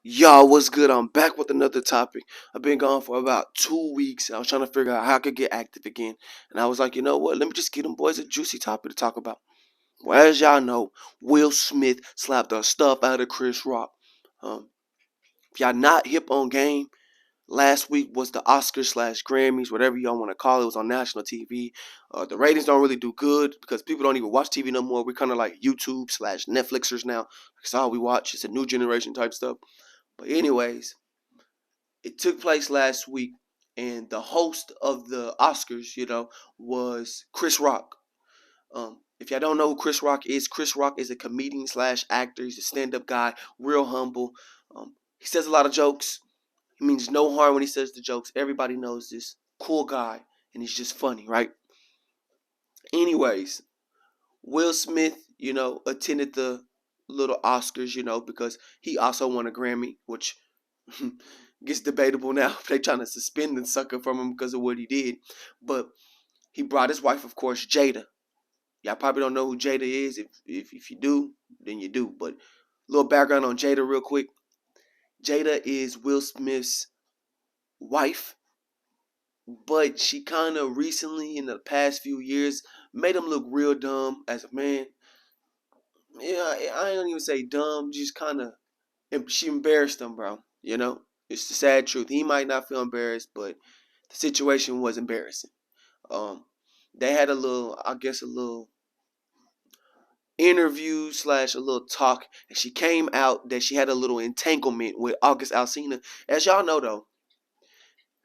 Y'all, what's good? I'm back with another topic. I've been gone for about 2 weeks. I was trying to figure out how I could get active again. And I was like, you know what? Let me just get them boys a juicy topic to talk about. Well, as y'all know, Will Smith slapped the stuff out of Chris Rock. If y'all not hip on game, last week was the Oscars slash Grammys, whatever y'all want to call it. It was on national TV. The ratings don't really do good because people don't even watch TV no more. We're kind of like YouTube slash Netflixers now. That's all we watch. It's a new generation type stuff. But anyways, it took place last week, and the host of the Oscars, was Chris Rock. If y'all don't know who Chris Rock is a comedian slash actor. He's a stand up guy, real humble. He says a lot of jokes. He means no harm when he says the jokes. Everybody knows this. Cool guy, and he's just funny, right? Anyways, Will Smith, attended the little Oscars, because he also won a Grammy, which gets debatable now. They trying to suspend the sucker from him because of what he did. But he brought his wife, of course, Jada. Y'all probably don't know who Jada is. If you do, then you do. But a little background on Jada real quick. Jada is Will Smith's wife, but she kind of recently, in the past few years, made him look real dumb as a man. Yeah, I don't even say dumb, just kind of, she embarrassed him, bro. It's the sad truth. He might not feel embarrassed, but the situation was embarrassing. Um, they had a little interview slash a little talk, and she came out that she had a little entanglement with August Alsina. As y'all know, though,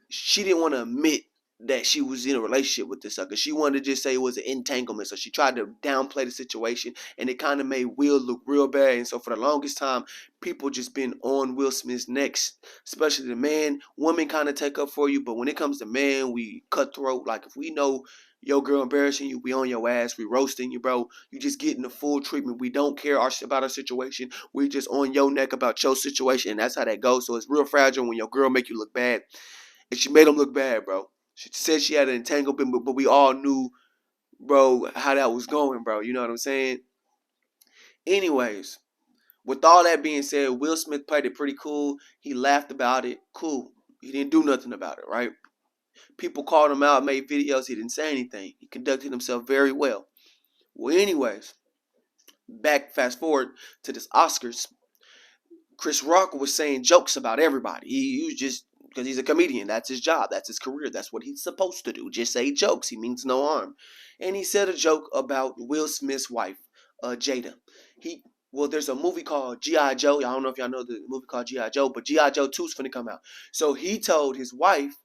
she didn't want to admit that she was in a relationship with this sucker. She wanted to just say it was an entanglement. So she tried to downplay the situation, and it kind of made Will look real bad. And so for the longest time, people just been on Will Smith's neck, especially the man. Women kind of take up for you, but when it comes to man, we cutthroat. Like if we know your girl embarrassing you, we on your ass, we roasting you, bro. You just getting the full treatment. We don't care about our situation. We just on your neck about your situation, and that's how that goes. So it's real fragile when your girl make you look bad, and she made him look bad, bro. She said she had an entanglement, but we all knew, bro, how that was going, bro. You know what I'm saying? Anyways, with all that being said, Will Smith played it pretty cool. He laughed about it. Cool. He didn't do nothing about it, right? People called him out, made videos. He didn't say anything. He conducted himself very well. Well, anyways, fast forward to this Oscars. Chris Rock was saying jokes about everybody. He was just, because he's a comedian. That's his job. That's his career. That's what he's supposed to do. Just say jokes. He means no harm. And he said a joke about Will Smith's wife, Jada. He there's a movie called G.I. Joe. I don't know if y'all know the movie called G.I. Joe, but G.I. Joe 2 is finna come out. So he told his wife,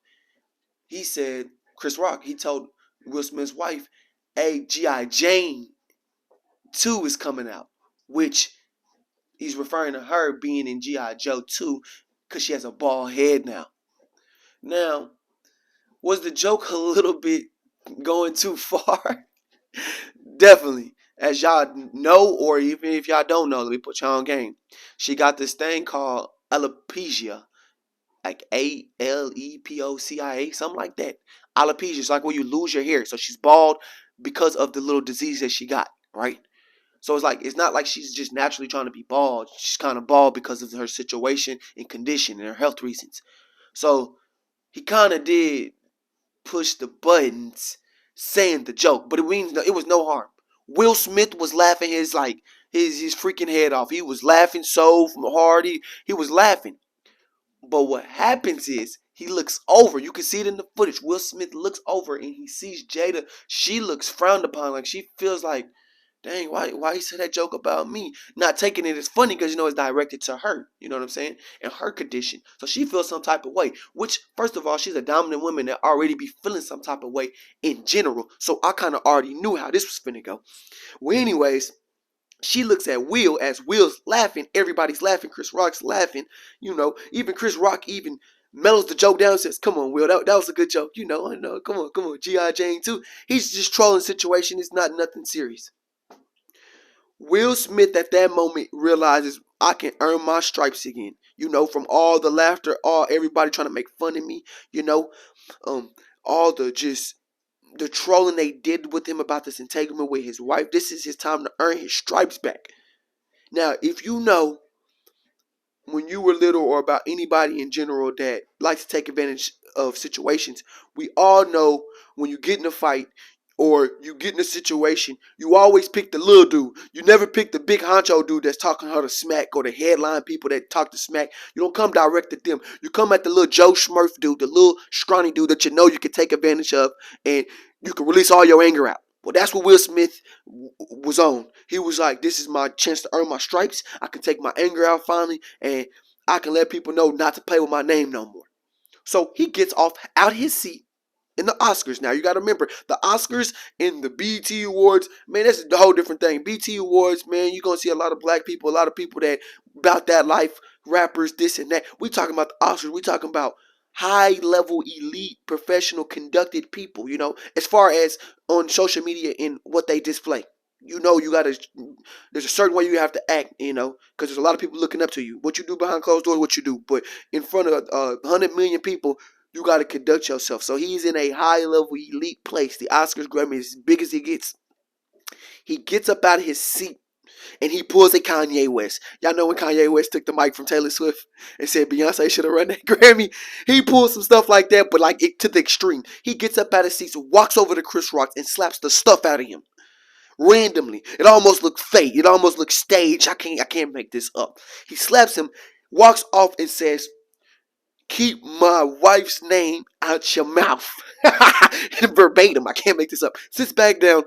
he said, Chris Rock, he told Will Smith's wife, hey, G.I. Jane 2 is coming out, which he's referring to her being in G.I. Joe 2 because she has a bald head now. Now, was the joke a little bit going too far? Definitely. As y'all know, or even if y'all don't know, let me put y'all on game. She got this thing called alopecia, like Alepocia, something like that. Alopecia is like where you lose your hair. So she's bald because of the little disease that she got, right? So it's not like she's just naturally trying to be bald. She's kind of bald because of her situation and condition and her health reasons. So he kind of did push the buttons saying the joke, but it was no harm. Will Smith was laughing his freaking head off. He was laughing so hard. He was laughing. But what happens is he looks over. You can see it in the footage. Will Smith looks over and he sees Jada. She looks frowned upon. Like she feels like, dang, why he said that joke about me? Not taking it as funny because it's directed to her. You know what I'm saying? And her condition. So she feels some type of way. Which, first of all, she's a dominant woman that already be feeling some type of way in general. So I kind of already knew how this was finna go. Well, anyways, she looks at Will as Will's laughing. Everybody's laughing. Chris Rock's laughing. Even Chris Rock even mellows the joke down and says, come on, Will, that was a good joke. I know. Come on. G.I. Jane too. He's just trolling the situation. It's not nothing serious. Will Smith at that moment realizes I can earn my stripes again. From all the laughter, all everybody trying to make fun of me, you know, all the trolling they did with him about this entanglement with his wife. This is his time to earn his stripes back. Now, if you know when you were little or about anybody in general that likes to take advantage of situations, we all know when you get in a fight or you get in a situation, you always pick the little dude. You never pick the big honcho dude that's talking her to smack or the headline people that talk to smack. You don't come direct at them. You come at the little Joe Smurf dude, the little scrawny dude that you know you can take advantage of and you can release all your anger out. Well, that's what Will Smith was on. He was like, this is my chance to earn my stripes. I can take my anger out finally, and I can let people know not to play with my name no more. So he gets off out his seat in the Oscars. Now you got to remember the Oscars and the BET Awards, man, that's a whole different thing. BET Awards, man, you're gonna see a lot of black people, a lot of people that about that life, rappers, this and that. We talking about the Oscars. We talking about high level, elite, professional, conducted people. You know, as far as on social media and what they display. You know, you gotta. There's a certain way you have to act. You know, because there's a lot of people looking up to you. What you do behind closed doors, what you do, but in front of 100 million people, you got to conduct yourself. So he's in a high level elite place. The Oscars, Grammy, as big as he gets. He gets up out of his seat and he pulls a Kanye West. Y'all know when Kanye West took the mic from Taylor Swift and said Beyonce should have run that Grammy. He pulls some stuff like that, but like it to the extreme. He gets up out of his seat, walks over to Chris Rock and slaps the stuff out of him. Randomly. It almost looked fake. It almost looked staged. I can't make this up. He slaps him, walks off and says, keep my wife's name out your mouth. Verbatim. I can't make this up. Sits back down.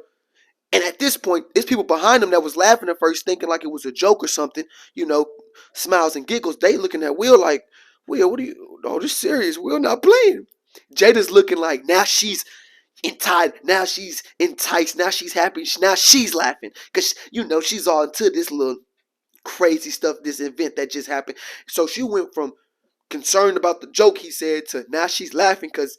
And at this point, there's people behind him that was laughing at first, thinking like it was a joke or something. You know, smiles and giggles. They looking at Will like, Will, what are you? Oh, this serious. Will not playing. Jada's looking like now she's enticed. Now she's enticed. Now she's happy. Now she's laughing. Because, you know, she's all into this little crazy stuff, this event that just happened. So she went from concerned about the joke he said to now she's laughing because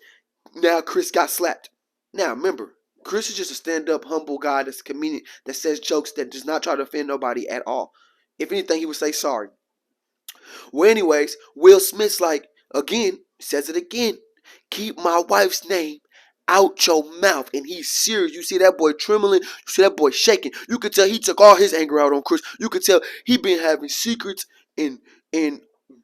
now Chris got slapped. Now remember, Chris is just a stand-up, humble guy that's a comedian that says jokes that does not try to offend nobody at all. If anything, he would say sorry. Well, anyways, Will Smith's like, again, says it again, keep my wife's name out your mouth. And he's serious. You see that boy trembling. You see that boy shaking. You could tell he took all his anger out on Chris. You could tell he been having secrets and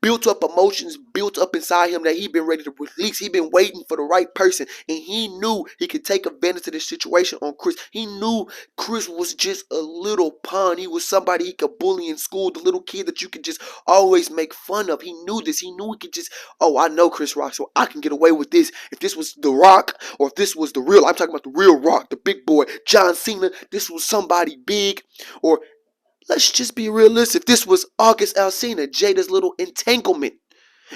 built up emotions built up inside him that he been ready to release. He been waiting for the right person. And he knew he could take advantage of this situation on Chris. He knew Chris was just a little pawn. He was somebody he could bully in school. The little kid that you could just always make fun of. He knew this. He knew he could just, oh, I know Chris Rock, so I can get away with this. If this was The Rock, or if this was the real, I'm talking about the real Rock, the big boy, John Cena, this was somebody big, or let's just be realistic. If this was August Alsina, Jada's little entanglement,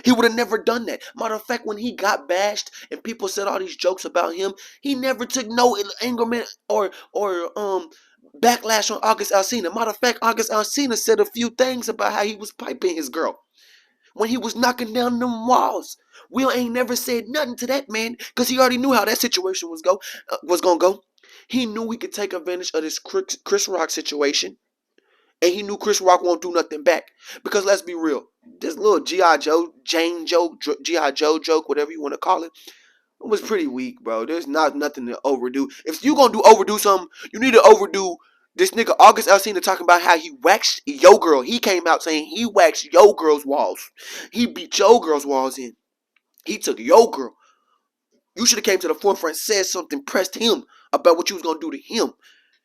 he would have never done that. Matter of fact, when he got bashed and people said all these jokes about him, he never took no angerment or backlash on August Alsina. Matter of fact, August Alsina said a few things about how he was piping his girl when he was knocking down them walls. Will ain't never said nothing to that man because he already knew how that situation was gonna go. He knew he could take advantage of this Chris Rock situation. And he knew Chris Rock won't do nothing back. Because let's be real. This little G.I. Joe, Jane joke, G.I. Joe joke, whatever you want to call it, it was pretty weak, bro. There's nothing to overdo. If you going to overdo something, you need to overdo this nigga August Alsina talking about how he waxed yo girl. He came out saying he waxed yo girl's walls. He beat yo girl's walls in. He took yo girl. You should have came to the forefront, said something, pressed him about what you was going to do to him.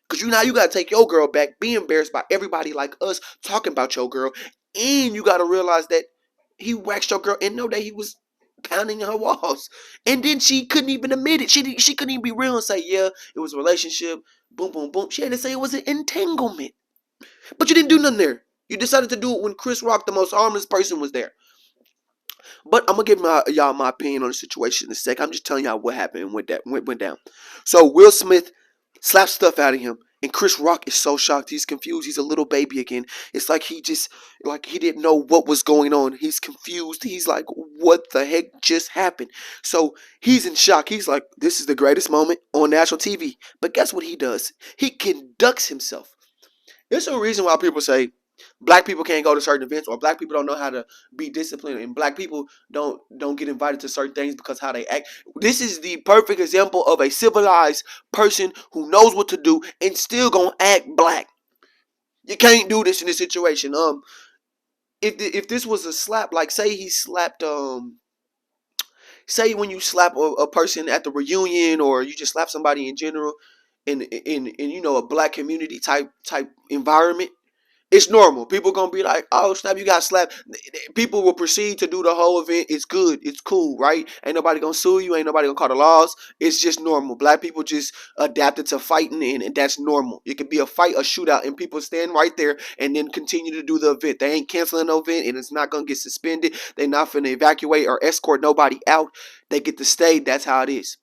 Because you got to take your girl back, be embarrassed by everybody like us talking about your girl. And you got to realize that he waxed your girl and know that he was pounding her walls. And then she couldn't even admit it. She couldn't even be real and say, yeah, it was a relationship. Boom, boom, boom. She had to say it was an entanglement. But you didn't do nothing there. You decided to do it when Chris Rock, the most harmless person, was there. But I'm going to give y'all my opinion on the situation in a sec. I'm just telling y'all what happened and went down. So Will Smith slapped stuff out of him. And Chris Rock is so shocked. He's confused. He's a little baby again. It's like he didn't know what was going on. He's confused. He's like, what the heck just happened? So he's in shock. He's like, this is the greatest moment on national TV. But guess what he does? He conducts himself. There's a reason why people say black people can't go to certain events, or black people don't know how to be disciplined, and black people don't get invited to certain things because how they act. This is the perfect example of a civilized person who knows what to do and still gonna act black. You can't do this in this situation. if this was a slap, like say he slapped say when you slap a person at the reunion, or you just slap somebody in general in a black community type environment, it's normal. People gonna be like, "Oh snap, you got slapped." People will proceed to do the whole event. It's good. It's cool, right? Ain't nobody gonna sue you. Ain't nobody gonna call the laws. It's just normal. Black people just adapted to fighting, and that's normal. It could be a fight, a shootout, and people stand right there and then continue to do the event. They ain't canceling no event, and it's not gonna get suspended. They not finna evacuate or escort nobody out. They get to stay. That's how it is.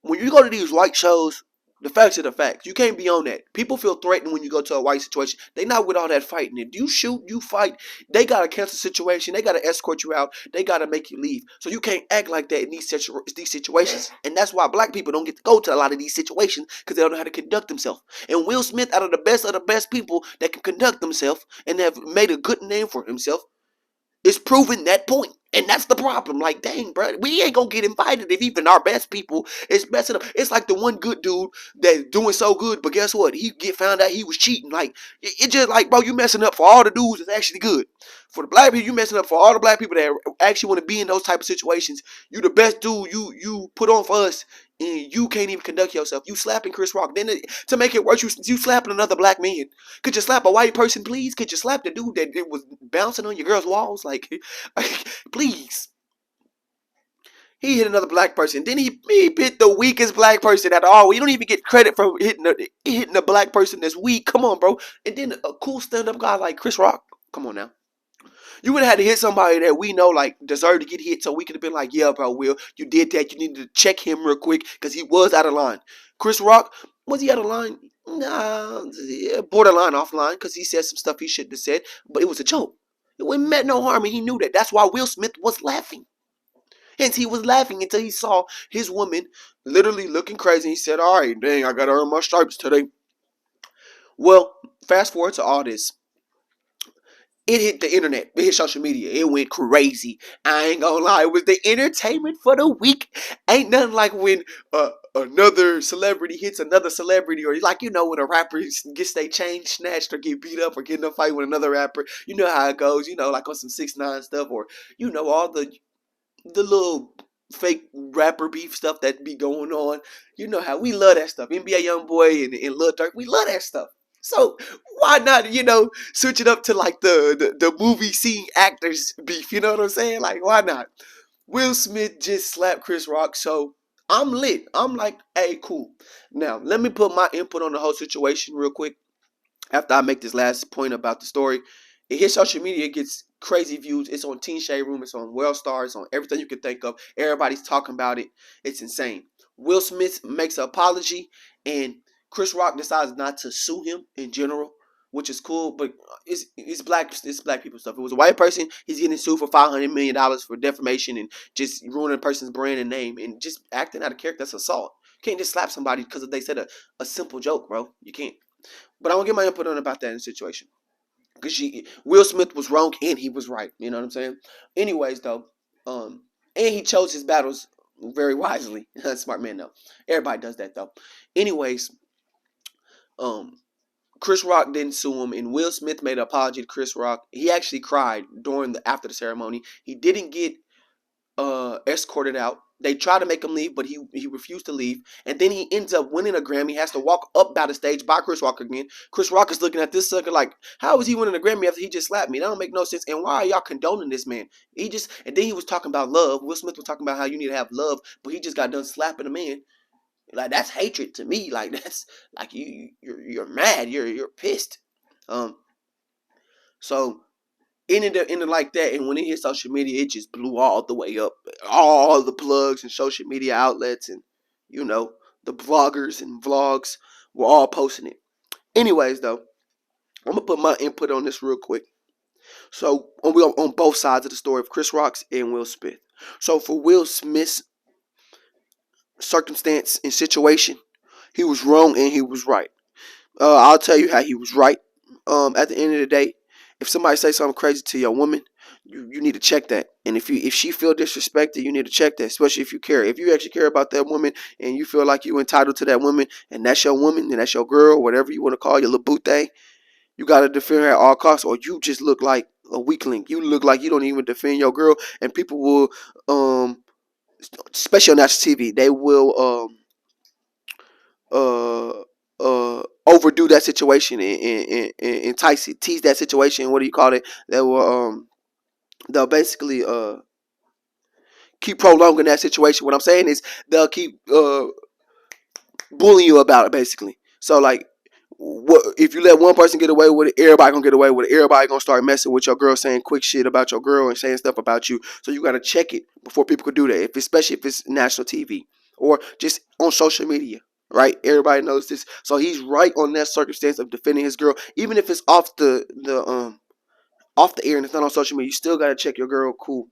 When you go to these white shows, the facts are the facts. You can't be on that. People feel threatened when you go to a white situation. They not with all that fighting. If you shoot, you fight, they gotta cancel the situation. They gotta escort you out. They gotta make you leave. So you can't act like that in these situations. And that's why black people don't get to go to a lot of these situations, because they don't know how to conduct themselves. And Will Smith, out of the best people that can conduct themselves and have made a good name for himself, is proving that point. And that's the problem. Like, dang, bro, we ain't gonna get invited if even our best people is messing up. It's like the one good dude that's doing so good, but guess what? He get found out he was cheating. Like, it just like, bro, you messing up for all the dudes that's actually good. For the black people, you messing up for all the black people that actually want to be in those type of situations. You the best dude. You put on for us, and you can't even conduct yourself. You slapping Chris Rock. Then to make it worse, you slapping another black man. Could you slap a white person, please? Could you slap the dude that it was bouncing on your girl's walls? Like please. He hit another black person. Then he hit the weakest black person at all. You don't even get credit for hitting a black person that's weak. Come on, bro. And then a cool stand-up guy like Chris Rock. Come on now. You would have had to hit somebody that we know like deserved to get hit, so we could have been like, yeah, bro, Will, you did that. You needed to check him real quick because he was out of line. Chris Rock, was he out of line? Nah, yeah, borderline offline, because he said some stuff he shouldn't have said, but it was a joke. It meant no harm, and he knew that. That's why Will Smith was laughing. Hence, he was laughing until he saw his woman literally looking crazy. He said, all right, dang, I got to earn my stripes today. Well, fast forward to all this. It hit the internet. It hit social media. It went crazy. I ain't gonna lie. It was the entertainment for the week. Ain't nothing like when another celebrity hits another celebrity, or like, when a rapper gets their chain snatched or get beat up or get in a fight with another rapper. You know how it goes. Like on some 6ix9ine stuff, or all the little fake rapper beef stuff that be going on. You know how we love that stuff. NBA YoungBoy and Lil Durk, we love that stuff. So why not, switch it up to like the movie scene actors beef? You know what I'm saying? Like, why not? Will Smith just slapped Chris Rock, so I'm lit. I'm like, hey, cool. Now, let me put my input on the whole situation real quick. After I make this last point about the story, it hits social media, it gets crazy views. It's on Teen Shade Room, it's on World Star, it's on everything you can think of. Everybody's talking about it. It's insane. Will Smith makes an apology, and Chris Rock decides not to sue him in general, which is cool, but it's black people stuff. If it was a white person, he's getting sued for $500 million for defamation and just ruining a person's brand and name and just acting out of character. That's assault. You can't just slap somebody because they said a simple joke, bro. You can't. But I won't get my input on about that in the situation. Because Will Smith was wrong and he was right. You know what I'm saying? Anyways, though, and he chose his battles very wisely. Smart man, though. Everybody does that, though. Anyways, Chris Rock didn't sue him, and Will Smith made an apology to Chris Rock. He actually cried after the ceremony. He didn't get escorted out. They tried to make him leave, but he refused to leave. And then he ends up winning a Grammy. He has to walk up by the stage by Chris Rock again. Chris Rock is looking at this sucker like, how is he winning a Grammy after he just slapped me? That don't make no sense. And why are y'all condoning this man? And then he was talking about love. Will Smith was talking about how you need to have love, but he just got done slapping a man. Like, that's hatred to me. Like, that's like you're mad. You're pissed. So ended like that, and when it hit social media, it just blew all the way up. All the plugs and social media outlets and the vloggers and vlogs were all posting it. Anyways, though, I'm gonna put my input on this real quick. So on both sides of the story of Chris Rock's and Will Smith. So for Will Smith's circumstance and situation, he was wrong and he was right. I'll tell you how he was right. At the end of the day, if somebody say something crazy to your woman, you need to check that. And if she feel disrespected, you need to check that, especially if you care. If you actually care about that woman and you feel like you entitled to that woman and that's your woman and that's your girl, whatever you want to call your little boo thing, you got to defend her at all costs, or you just look like a weak link. You look like you don't even defend your girl, and people will, especially on national TV, they will overdo that situation and entice it, tease that situation. What do you call it? They will they'll basically keep prolonging that situation. What I'm saying is they'll keep bullying you about it, basically. So like, what if you let one person get away with it? Everybody gonna get away with it. Everybody gonna start messing with your girl, saying quick shit about your girl and saying stuff about you. So you gotta check it before people could do that. Especially if it's national TV or just on social media, right? Everybody knows this. So he's right on that circumstance of defending his girl, even if it's off the air and it's not on social media. You still gotta check your girl. Cool.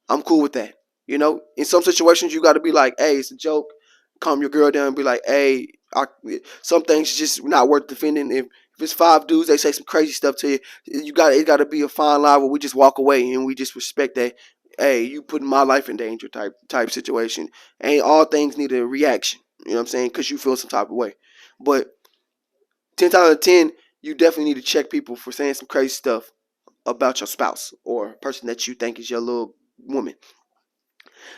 I'm cool with that. In some situations, you got to be like, hey, it's a joke. Calm your girl down and be like, hey, some things just not worth defending. If it's five dudes, they say some crazy stuff to you. It got to be a fine line where we just walk away and we just respect that. Hey, you putting my life in danger type situation. Ain't all things need a reaction. You know what I'm saying? Because you feel some type of way. But 10 times out of 10, you definitely need to check people for saying some crazy stuff about your spouse or person that you think is your little woman.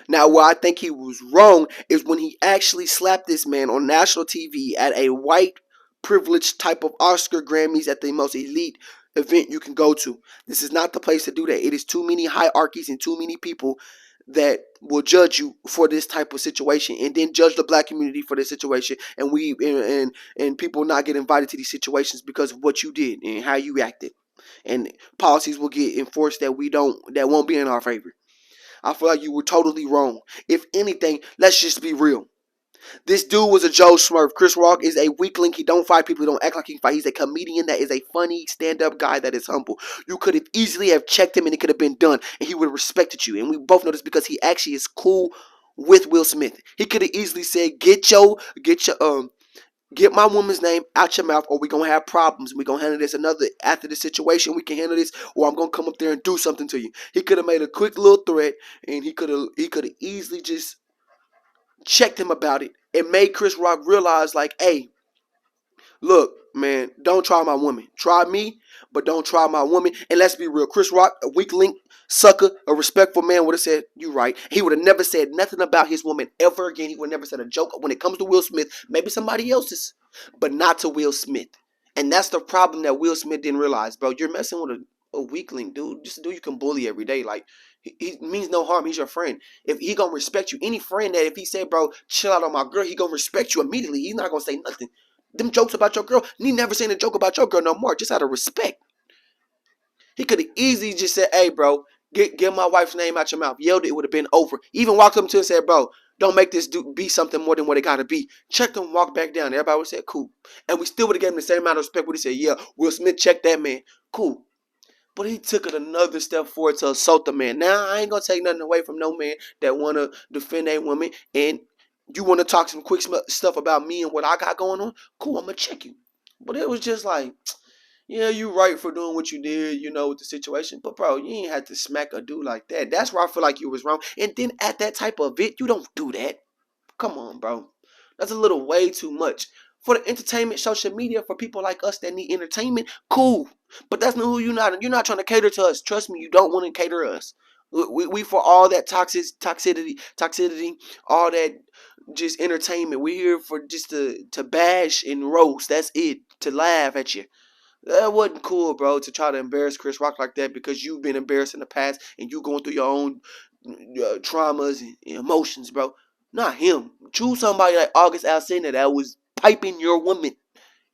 Now, where I think he was wrong is when he actually slapped this man on national TV at a white privileged type of Oscar Grammys at the most elite event you can go to. This is not the place to do that. It is too many hierarchies and too many people that will judge you for this type of situation, and then judge the black community for this situation, and people not get invited to these situations because of what you did and how you acted, and policies will get enforced that won't be in our favor. I feel like you were totally wrong. If anything, let's just be real. This dude was a Joe Smurf. Chris Rock is a weak link. He don't fight people. He don't act like he can fight. He's a comedian that is a funny stand-up guy that is humble. You could have easily have checked him and it could have been done, and he would have respected you. And we both know this because he actually is cool with Will Smith. He could have easily said, get my woman's name out your mouth, or we're gonna have problems. We're gonna handle this after the situation. We can handle this, or I'm gonna come up there and do something to you. He could have made a quick little threat, and he could have easily just checked him about it and made Chris Rock realize, like, hey, look, man, don't try my woman. Try me, but don't try my woman. And let's be real, Chris Rock, a weak link sucker, a respectful man, would have said, you right. He would have never said nothing about his woman ever again. He would have never said a joke when it comes to Will Smith. Maybe somebody else's, but not to Will Smith. And that's the problem that Will Smith didn't realize, bro. You're messing with a weak link, dude. Just a dude you can bully every day. Like, he means no harm. He's your friend. If he gonna respect you, any friend that if he said, bro, chill out on my girl, he gonna respect you immediately. He's not gonna say nothing. Them jokes about your girl, he never saying a joke about your girl no more, just out of respect. He could have easily just said, hey, bro, get my wife's name out your mouth. Yelled it would have been over. Even walked up to him and said, bro, don't make this be something more than what it gotta be. Checked him, walked back down. Everybody would have said, cool. And we still would have given him the same amount of respect when he said, yeah, Will Smith checked that man. Cool. But he took it another step forward to assault the man. Now, I ain't gonna take nothing away from no man that wanna defend a woman, and you wanna talk some quick stuff about me and what I got going on. Cool, I'm gonna check you. But it was just like, yeah, you right for doing what you did, with the situation. But bro, you ain't had to smack a dude like that. That's where I feel like you was wrong. And then at that type of event, you don't do that. Come on, bro. That's a little way too much. For the entertainment, social media, for people like us that need entertainment, cool. But that's not who you're not. You're not trying to cater to us. Trust me, you don't want to cater to us. We for all that toxicity, all that just entertainment. We're here for just to bash and roast. That's it. To laugh at you. That wasn't cool, bro, to try to embarrass Chris Rock like that because you've been embarrassed in the past and you going through your own traumas and emotions, bro. Not him. Choose somebody like August Alsina that was piping your woman.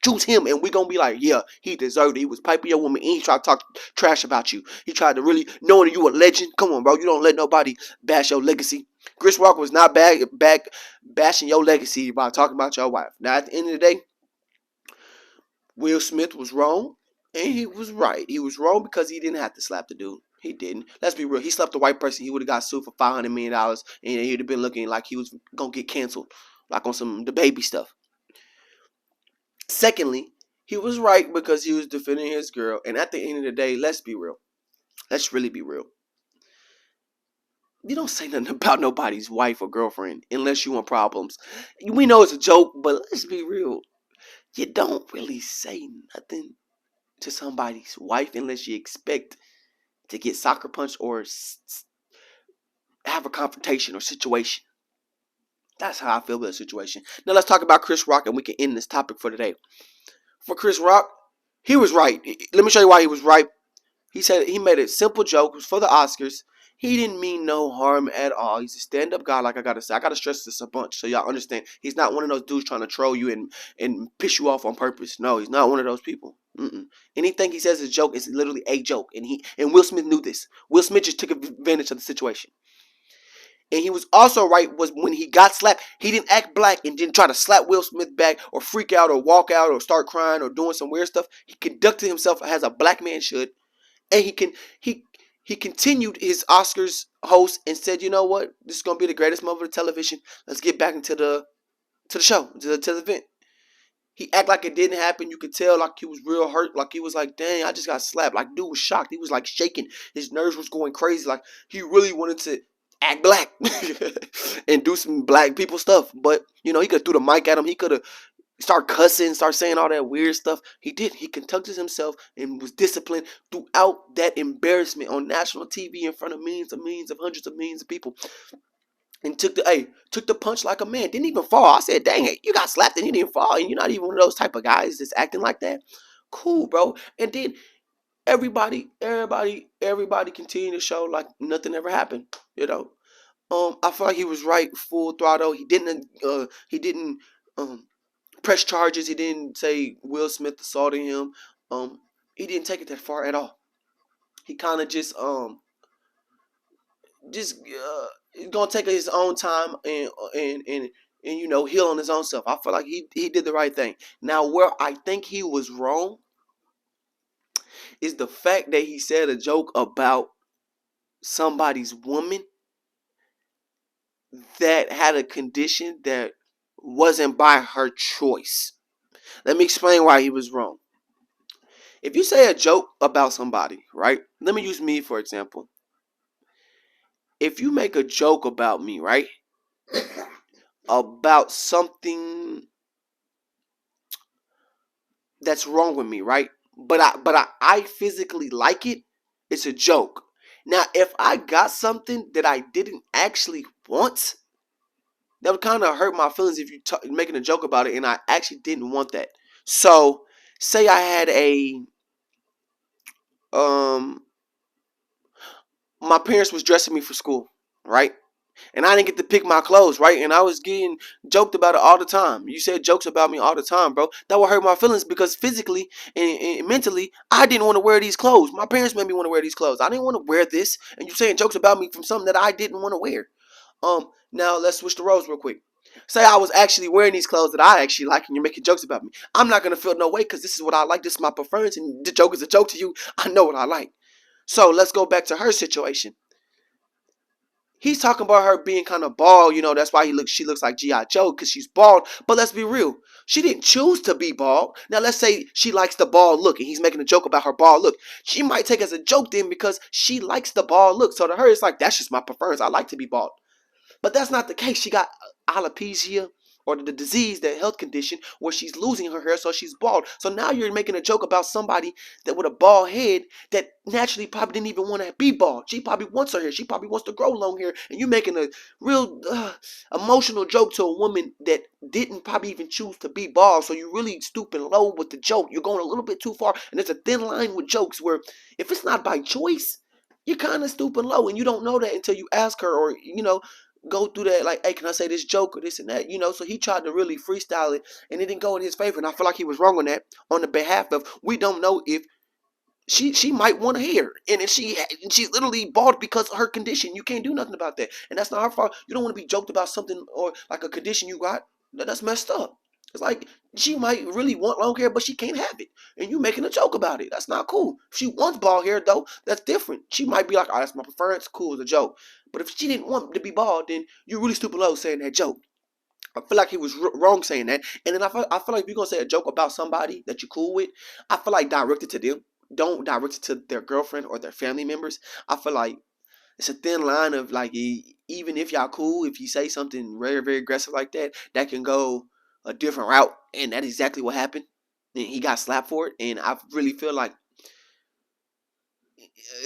Choose him, and we gonna be like, yeah, he deserved it. He was piping your woman, and he tried to talk trash about you. He tried to really, knowing you a legend. Come on, bro. You don't let nobody bash your legacy. Chris Rock was not back bashing your legacy by talking about your wife. Now, at the end of the day, Will Smith was wrong, and he was right. He was wrong because he didn't have to slap the dude. He didn't. Let's be real. He slapped a white person. He would have got sued for $500 million, and he'd have been looking like he was gonna get canceled, like on some the baby stuff. Secondly, he was right because he was defending his girl. And at the end of the day, let's be real. Let's really be real. You don't say nothing about nobody's wife or girlfriend unless you want problems. We know it's a joke, but let's be real. You don't really say nothing to somebody's wife unless you expect to get soccer punched or have a confrontation or situation. That's how I feel about the situation. Now let's talk about Chris Rock and we can end this topic for today. For Chris Rock, he was right. Let me show you why he was right. He said he made a simple joke. It was for the Oscars. He didn't mean no harm at all. He's a stand-up guy, like I gotta say. I gotta stress this a bunch so y'all understand. He's not one of those dudes trying to troll you and piss you off on purpose. No, he's not one of those people. Anything he says is a joke. It's literally a joke, and Will Smith knew this. Will Smith just took advantage of the situation. And he was also right was when he got slapped, he didn't act black and didn't try to slap Will Smith back or freak out or walk out or start crying or doing some weird stuff. He conducted himself as a black man should. And he continued his Oscars host and said, you know what? This is gonna be the greatest moment of television. Let's get back into the show, to the event. He acted like it didn't happen. You could tell like he was real hurt. Like he was like, dang, I just got slapped. Like dude was shocked. He was like shaking. His nerves was going crazy. Like he really wanted to act black and do some black people stuff. But you know, he could have threw the mic at him. He could have start cussing, start saying all that weird stuff. He did. He conducted himself and was disciplined throughout that embarrassment on national TV in front of millions of hundreds of millions of people. And took the punch like a man. Didn't even fall. I said, dang it, you got slapped and you didn't fall. And you're not even one of those type of guys that's acting like that. Cool, bro. And then everybody continued to show like nothing ever happened. You know. I feel like he was right, full throttle. He didn't press charges. He didn't say Will Smith assaulted him. He didn't take it that far at all. He kind of just gonna take his own time and you know heal on his own self. I feel like he did the right thing. Now where I think he was wrong is the fact that he said a joke about somebody's woman that had a condition that wasn't by her choice. Let me explain why he was wrong. If you say a joke about somebody, right? Let me use me for example. If you make a joke about me, right? About something that's wrong with me, right? But I physically like it, it's a joke. Now, if I got something that I didn't actually want, that would kind of hurt my feelings if you making a joke about it and I actually didn't want that. So, say I had my parents was dressing me for school, right? And I didn't get to pick my clothes, right? And I was getting joked about it all the time. You said jokes about me all the time, bro. That would hurt my feelings because physically and mentally, I didn't want to wear these clothes. My parents made me want to wear these clothes. I didn't want to wear this. And you saying jokes about me from something that I didn't want to wear. Now let's switch the roles real quick. Say I was actually wearing these clothes that I actually like and you're making jokes about me. I'm not going to feel no way because this is what I like. This is my preference. And the joke is a joke to you. I know what I like. So let's go back to her situation. He's talking about her being kind of bald, you know, that's why she looks like G.I. Joe, because she's bald. But let's be real. She didn't choose to be bald. Now, let's say she likes the bald look, and he's making a joke about her bald look. She might take it as a joke then because she likes the bald look. So to her, it's like, that's just my preference. I like to be bald. But that's not the case. She got alopecia or the disease, the health condition where she's losing her hair, so she's bald. So now you're making a joke about somebody that with a bald head that naturally probably didn't even want to be bald. She probably wants her hair. She probably wants to grow long hair. And you're making a real emotional joke to a woman that didn't probably even choose to be bald. So you're really stooping low with the joke. You're going a little bit too far. And there's a thin line with jokes where if it's not by choice, you're kind of stooping low. And you don't know that until you ask her or, you know, go through that like, hey, can I say this joke or this and that, you know? So he tried to really freestyle it and it didn't go in his favor. And I feel like he was wrong on that on the behalf of, we don't know if she might want hair. And if she's literally bald because of her condition. You can't do nothing about that. And that's not her fault. You don't want to be joked about something or like a condition you got. That's messed up. It's like she might really want long hair, but she can't have it. And you making a joke about it. That's not cool. If she wants bald hair, though, that's different. She might be like, oh, that's my preference. Cool, it's a joke. But if she didn't want to be bald, then you're really stupid low saying that joke. I feel like he was wrong saying that. And then I feel like if you're going to say a joke about somebody that you're cool with, I feel like direct it to them. Don't direct it to their girlfriend or their family members. I feel like it's a thin line of like, even if y'all cool, if you say something very, very aggressive like that, that can go a different route. And that's exactly what happened. And he got slapped for it. And I really feel like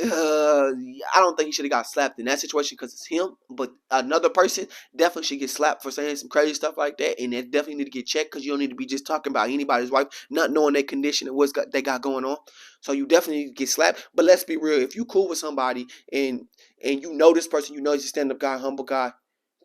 I don't think he should have got slapped in that situation because it's him. But another person definitely should get slapped for saying some crazy stuff like that, and they definitely need to get checked because you don't need to be just talking about anybody's wife, not knowing their condition and they got going on. So you definitely need to get slapped. But let's be real: if you cool with somebody and you know this person, you know he's a stand-up guy, humble guy.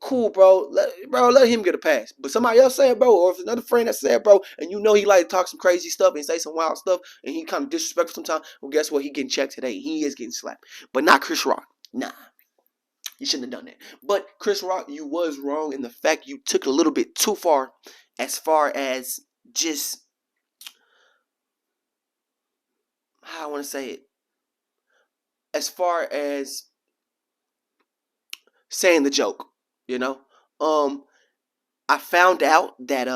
Cool, bro. Let him get a pass. But somebody else say it, bro, or if another friend that said, bro, and you know he like to talk some crazy stuff and say some wild stuff, and he kind of disrespectful sometimes. Well, guess what? He getting checked today. He is getting slapped, but not Chris Rock. Nah, you shouldn't have done that. But Chris Rock, you was wrong in the fact you took it a little bit too far, as just how I want to say it, as far as saying the joke. You know, um, I found out that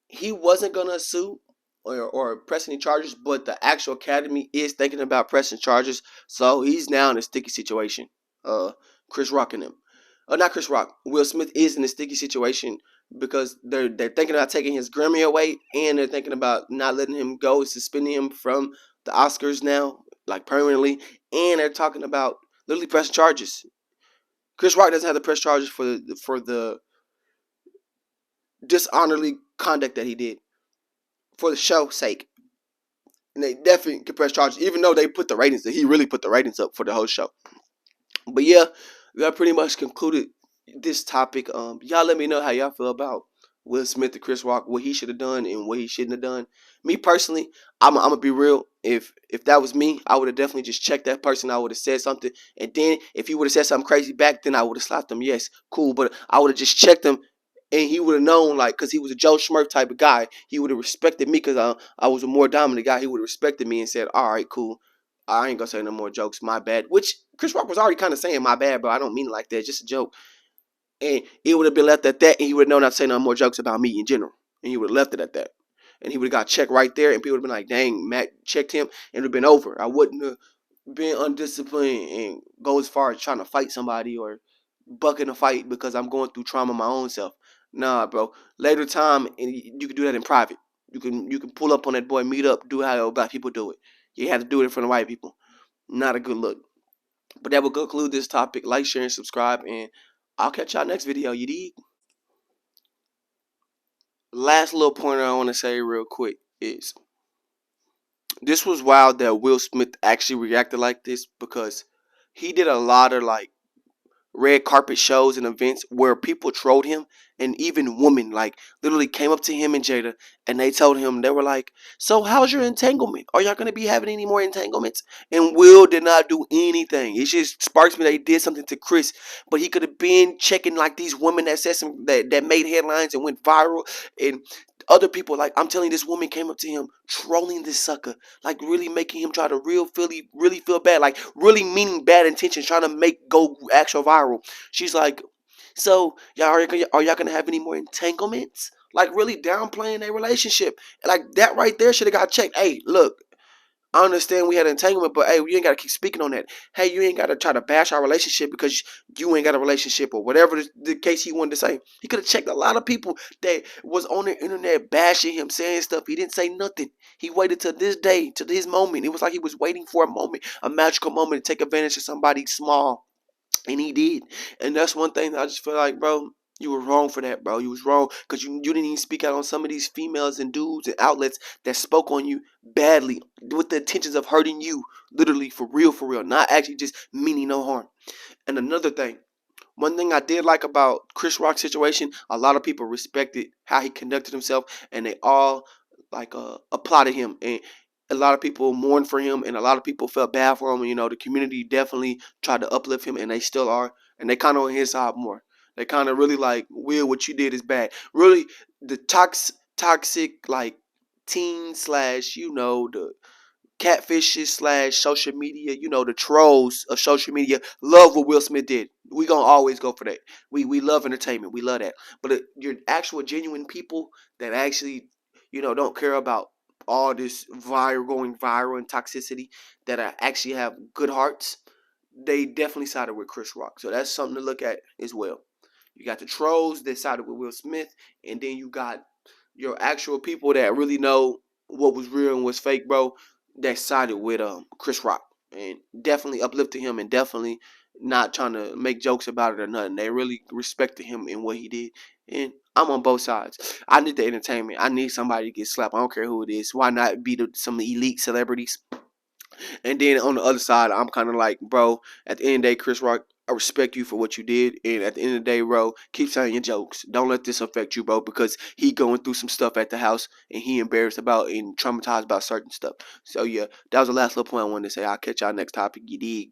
he wasn't gonna sue or press any charges, but the actual academy is thinking about pressing charges. So he's now in a sticky situation. Chris Rock and him, not Chris Rock. Will Smith is in a sticky situation because they're thinking about taking his Grammy away, and they're thinking about not letting him go, suspending him from the Oscars now, like permanently, and they're talking about literally pressing charges. Chris Rock doesn't have to press charges for the dishonorably conduct that he did for the show's sake. And they definitely can press charges, even though they put the ratings. He really put the ratings up for the whole show. But yeah, that pretty much concluded this topic. Y'all let me know how y'all feel about Will Smith and Chris Rock, what he should have done and what he shouldn't have done. Me personally, I'm gonna be real. If that was me, I would have definitely just checked that person. I would have said something, and then if he would have said something crazy back, then I would have slapped him. Yes, cool. But I would have just checked him, and he would have known, like, because he was a Joe Schmurf type of guy. He would have respected me because I was a more dominant guy. He would have respected me and said, "All right, cool. I ain't gonna say no more jokes. My bad." Which Chris Rock was already kind of saying, "My bad, bro. I don't mean it like that. It's just a joke." And it would have been left at that, and he would have known not to say no more jokes about me in general. And he would have left it at that. And he would have got checked right there, and people would have been like, "Dang, Matt checked him," and it would have been over. I wouldn't have been undisciplined and go as far as trying to fight somebody or bucking a fight because I'm going through trauma my own self. Nah, bro. Later time, and you can do that in private. You can pull up on that boy, meet up, do how black people do it. You have to do it in front of white people. Not a good look. But that will conclude this topic. Like, share, and subscribe, and I'll catch y'all next video. You dig? Last little pointer I want to say real quick is this was wild that Will Smith actually reacted like this because he did a lot of like red carpet shows and events where people trolled him, and even women like literally came up to him and Jada and they told him, they were like, "So how's your entanglement? Are y'all gonna be having any more entanglements?" And Will did not do anything. It just sparks me that he did something to Chris, but he could have been checking like these women that said some that made headlines and went viral, and other people, like I'm telling you, this woman came up to him trolling this sucker, like really making him try to really feel bad, like really meaning bad intentions, trying to make go actual viral. She's like, "So y'all are y'all gonna have any more entanglements?" Like really downplaying their relationship. Like that right there should have got checked. Hey, look, I understand we had an entanglement, but hey, you ain't gotta keep speaking on that. Hey, you ain't gotta try to bash our relationship because you ain't got a relationship or whatever the case he wanted to say. He could have checked a lot of people that was on the internet bashing him, saying stuff. He didn't say nothing. He waited to this day, to this moment. It was like he was waiting for a moment, a magical moment to take advantage of somebody small. And he did. And that's one thing that I just feel like, bro, you were wrong for that, bro. You was wrong because you didn't even speak out on some of these females and dudes and outlets that spoke on you badly with the intentions of hurting you, literally for real, not actually just meaning no harm. And another thing, one thing I did like about Chris Rock's situation, a lot of people respected how he conducted himself, and they all like applauded him, and a lot of people mourned for him, and a lot of people felt bad for him. And, the community definitely tried to uplift him, and they still are, and they kind of on his side more. They kind of really like, Will, what you did is bad. Really, the toxic like teen slash the catfishes slash social media, the trolls of social media love what Will Smith did. We gonna always go for that. We love entertainment. We love that. But your actual genuine people that actually, don't care about all this going viral and toxicity, that actually have good hearts, they definitely sided with Chris Rock. So that's something to look at as well. You got the trolls that sided with Will Smith, and then you got your actual people that really know what was real and what's fake, bro, that sided with Chris Rock, and definitely uplifted him, and definitely not trying to make jokes about it or nothing. They really respected him and what he did. And I'm on both sides. I need the entertainment. I need somebody to get slapped. I don't care who it is. Why not be some elite celebrities? And then on the other side, I'm kind of like, bro, at the end of the day, Chris Rock, I respect you for what you did. And at the end of the day, bro, keep telling your jokes. Don't let this affect you, bro, because he going through some stuff at the house and he embarrassed about and traumatized about certain stuff. So, yeah, that was the last little point I wanted to say. I'll catch y'all next topic. You dig?